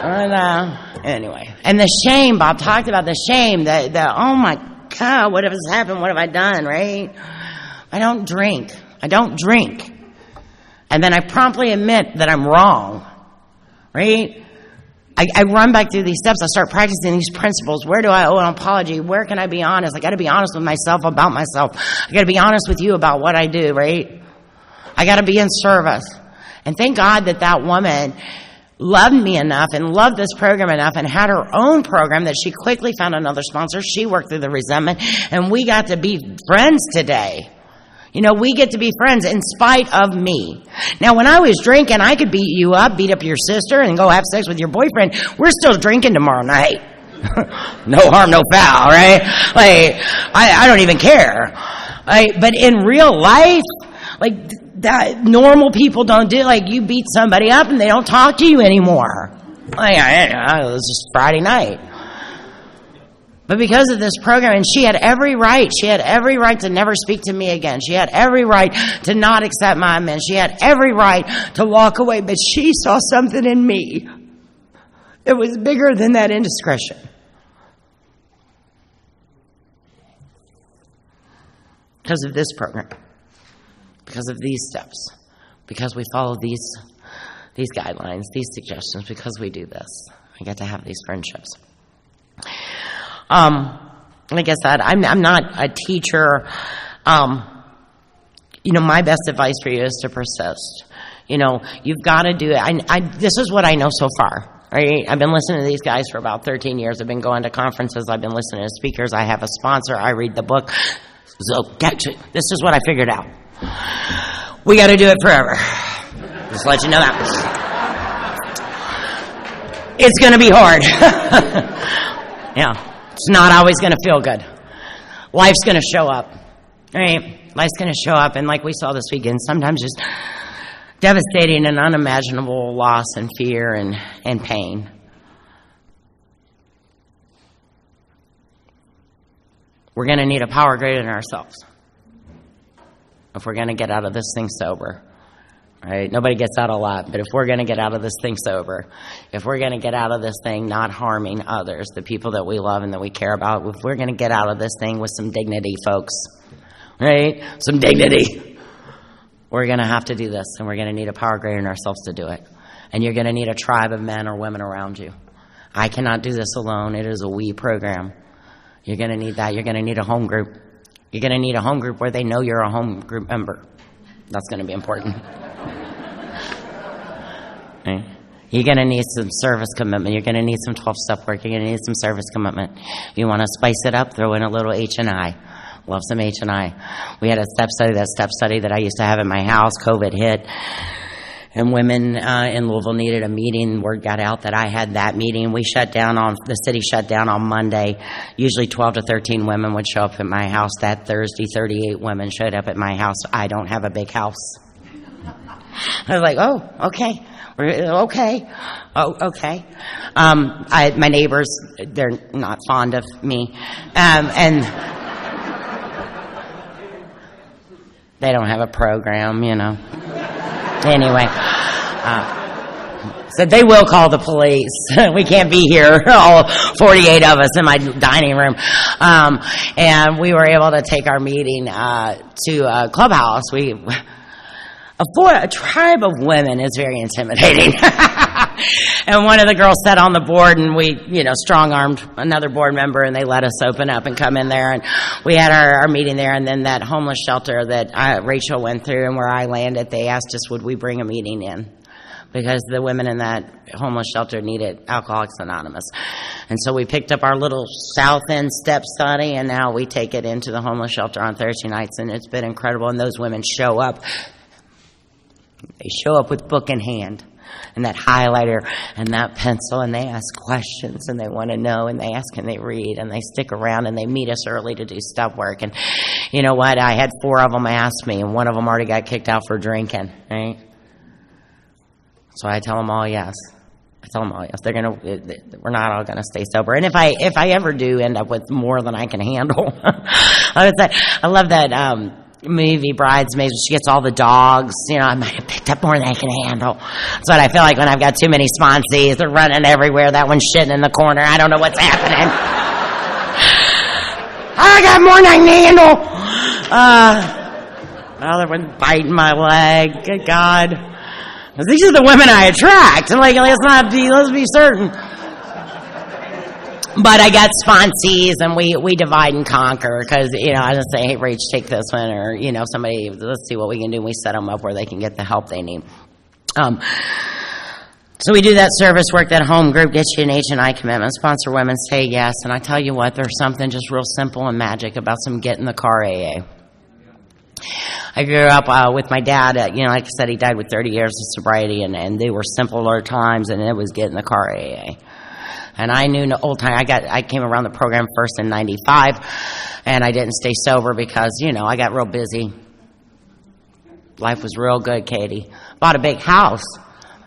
S1: And, anyway. And the shame, Bob talked about the shame, oh my God, what has happened? What have I done, right? I don't drink. And then I promptly admit that I'm wrong, right? I run back through these steps. I start practicing these principles. Where do I owe an apology? Where can I be honest? I got to be honest with myself about myself. I got to be honest with you about what I do, right? I got to be in service. And thank God that woman loved me enough and loved this program enough and had her own program that she quickly found another sponsor. She worked through the resentment, and we got to be friends today. We get to be friends in spite of me. Now, when I was drinking, I could beat you up, beat up your sister, and go have sex with your boyfriend. We're still drinking tomorrow night. No harm, no foul, right? I don't even care. But in real life, that normal people don't do. You beat somebody up and they don't talk to you anymore. It was just Friday night. But because of this program, and she had every right to never speak to me again. She had every right to not accept my amends. She had every right to walk away, but she saw something in me that was bigger than that indiscretion. Because of this program, because of these steps, because we follow these these guidelines, these suggestions, because we do this. I get to have these friendships. Like I said, I'm not a teacher. My best advice for you is to persist. You've got to do it. This is what I know so far. Right? I've been listening to these guys for about 13 years. I've been going to conferences. I've been listening to speakers. I have a sponsor. I read the book. So this is what I figured out. We got to do it forever. Just let you know that. It's going to be hard. Yeah. It's not always going to feel good. Life's going to show up. Right? Life's going to show up. And like we saw this weekend, sometimes just devastating and unimaginable loss and fear and pain. We're going to need a power greater than ourselves if we're going to get out of this thing sober. Right? Nobody gets out a lot, but if we're going to get out of this thing sober, if we're going to get out of this thing not harming others, the people that we love and that we care about, if we're going to get out of this thing with some dignity, folks, right? Some dignity. We're going to have to do this, and we're going to need a power greater than ourselves to do it. And you're going to need a tribe of men or women around you. I cannot do this alone. It is a we program. You're going to need that. You're going to need a home group. You're going to need a home group where they know you're a home group member. That's going to be important. Right? You're going to need some service commitment. You're going to need some 12-step work. You're going to need some service commitment. You want to spice it up? Throw in a little H&I. Love some H&I. We had a step study that I used to have in my house. COVID hit. And women in Louisville needed a meeting. Word got out that I had that meeting. The city shut down on Monday. Usually 12 to 13 women would show up at my house. That Thursday, 38 women showed up at my house. I don't have a big house. I was like, oh, okay. Okay. Oh, okay. My neighbors, they're not fond of me. And they don't have a program, Anyway, so they will call the police. We can't be here, all 48 of us in my dining room. And we were able to take our meeting to a clubhouse. A tribe of women is very intimidating. And one of the girls sat on the board, and we, strong-armed another board member, and they let us open up and come in there. And we had our meeting there, and then that homeless shelter that Rachel went through and where I landed, they asked us, would we bring a meeting in? Because the women in that homeless shelter needed Alcoholics Anonymous. And so we picked up our little South End step study, and now we take it into the homeless shelter on Thursday nights, and it's been incredible. And those women show up. They show up with book in hand and that highlighter and that pencil, and they ask questions, and they want to know, and they ask and they read, and they stick around, and they meet us early to do step work. And you know what? I had 4 of them ask me, and one of them already got kicked out for drinking, right? So I tell them all yes. We're not all gonna stay sober. And if I ever do end up with more than I can handle, I love that movie Bridesmaids. She gets all the dogs. I might have picked up more than I can handle. That's what I feel like when I've got too many sponsees. They're running everywhere. That one's shitting in the corner. I don't know what's happening. I got more than I can handle. Another one biting my leg. Good God. These are the women I attract. Let's be certain. But I got sponsees, and we divide and conquer, because, I just say, hey, Rach, take this one, or, somebody, let's see what we can do. We set them up where they can get the help they need. So we do that service work, that home group, get you an H&I commitment, sponsor women, say yes. And I tell you what, there's something just real simple and magic about some get in the car AA. I grew up with my dad. Like I said, he died with 30 years of sobriety, and they were simpler times, and it was get in the car AA. And I knew old time. I came around the program first in '95, and I didn't stay sober because I got real busy. Life was real good, Katie. Bought a big house,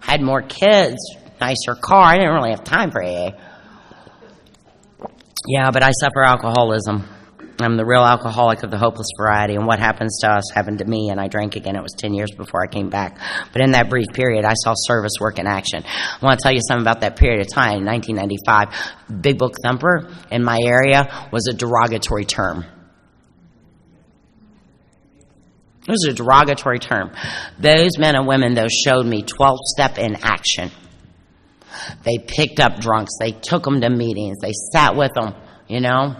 S1: had more kids, nicer car. I didn't really have time for AA. Yeah, but I suffer alcoholism. I'm the real alcoholic of the hopeless variety, and what happens to us happened to me, and I drank again. It was 10 years before I came back. But in that brief period, I saw service work in action. I want to tell you something about that period of time. In 1995, Big Book Thumper in my area was a derogatory term. It was a derogatory term. Those men and women, those showed me 12-step in action. They picked up drunks. They took them to meetings. They sat with them, you know.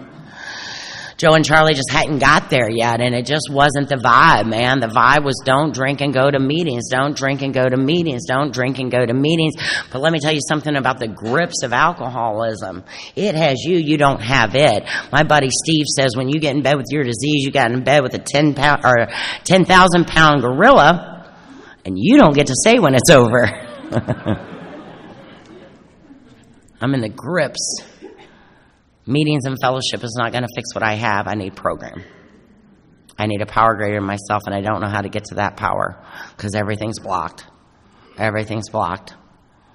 S1: Joe and Charlie just hadn't got there yet, and it just wasn't the vibe, man. The vibe was don't drink and go to meetings. Don't drink and go to meetings. Don't drink and go to meetings. But let me tell you something about the grips of alcoholism. It has you. You don't have it. My buddy Steve says when you get in bed with your disease, you got in bed with a 10,000-pound gorilla, and you don't get to say when it's over. I'm in the grips. Meetings and fellowship is not going to fix what I have. I need program. I need a power greater than myself, and I don't know how to get to that power because everything's blocked. Everything's blocked.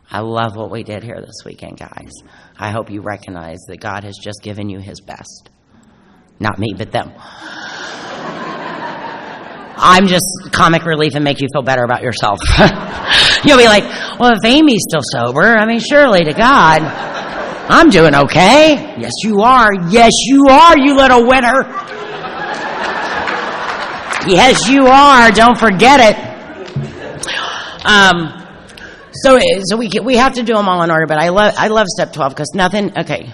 S1: I love what we did here this weekend, guys. I hope you recognize that God has just given you his best. Not me, but them. I'm just comic relief and make you feel better about yourself. You'll be like, well, if Amy's still sober, I mean, surely to God, I'm doing okay. Yes, you are. Yes, you are, you little winner. Yes, you are. Don't forget it. So we have to do them all in order, but I love step 12 because nothing, okay.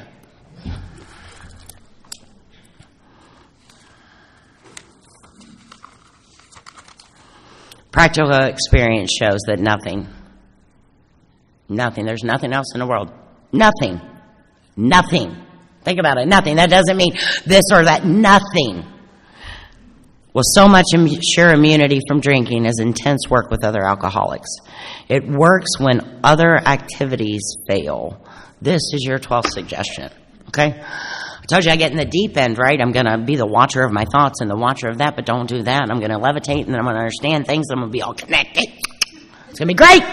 S1: Practical experience shows that nothing, there's nothing else in the world. Nothing. Think about it. Nothing. That doesn't mean this or that. Nothing. Well, so much sure immunity from drinking is intense work with other alcoholics. It works when other activities fail. This is your 12th suggestion. Okay? I told you I get in the deep end, right? I'm going to be the watcher of my thoughts and the watcher of that, but don't do that. I'm going to levitate and then I'm going to understand things. I'm going to be all connected. It's going to be great.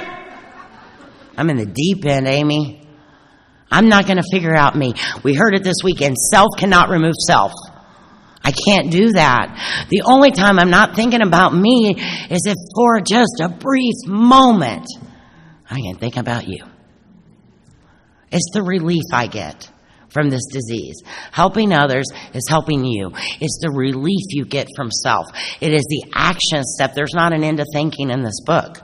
S1: I'm in the deep end, Amy. I'm not going to figure out me. We heard it this weekend. Self cannot remove self. I can't do that. The only time I'm not thinking about me is if for just a brief moment I can think about you. It's the relief I get from this disease. Helping others is helping you. It's the relief you get from self. It is the action step. There's not an end to thinking in this book.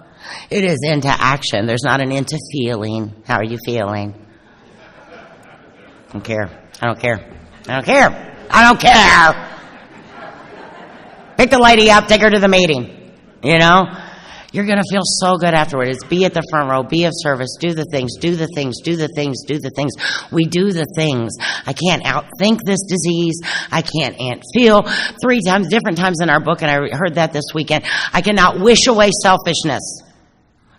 S1: It is into action. There's not an end to feeling. How are you feeling? I don't care. Pick the lady up, take her to the meeting. You know? You're going to feel so good afterwards. Be at the front row, be of service, do the things. We do the things. I can't outthink this disease. I can't feel 3 times, different times in our book, and I heard that this weekend. I cannot wish away selfishness.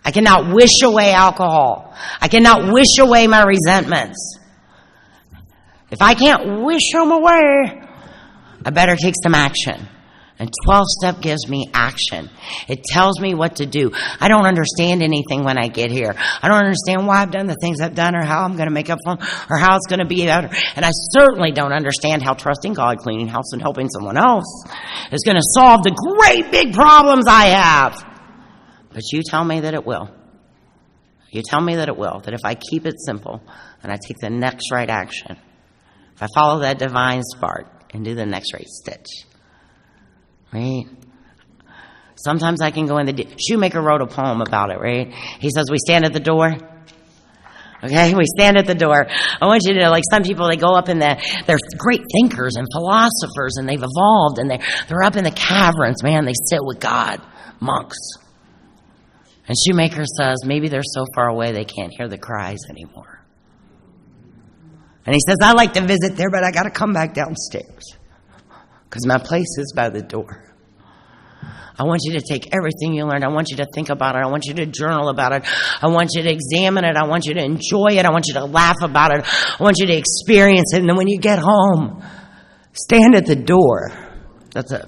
S1: I cannot wish away alcohol. I cannot wish away my resentments. If I can't wish them away, I better take some action. And 12-step gives me action. It tells me what to do. I don't understand anything when I get here. I don't understand why I've done the things I've done or how I'm going to make up for them or how it's going to be better. And I certainly don't understand how trusting God, cleaning house, and helping someone else is going to solve the great big problems I have. But you tell me that it will. You tell me that it will. That if I keep it simple and I take the next right action, if I follow that divine spark and do the next right stitch, right? Sometimes I can go in Shoemaker wrote a poem about it, right? He says, we stand at the door. Okay, we stand at the door. I want you to know, like some people, they go up in they're great thinkers and philosophers, and they've evolved, and they're up in the caverns, man. They sit with God, monks. And Shoemaker says, maybe they're so far away they can't hear the cries anymore. And he says, I like to visit there, but I got to come back downstairs because my place is by the door. I want you to take everything you learned. I want you to think about it. I want you to journal about it. I want you to examine it. I want you to enjoy it. I want you to laugh about it. I want you to experience it. And then when you get home, stand at the door. That's it.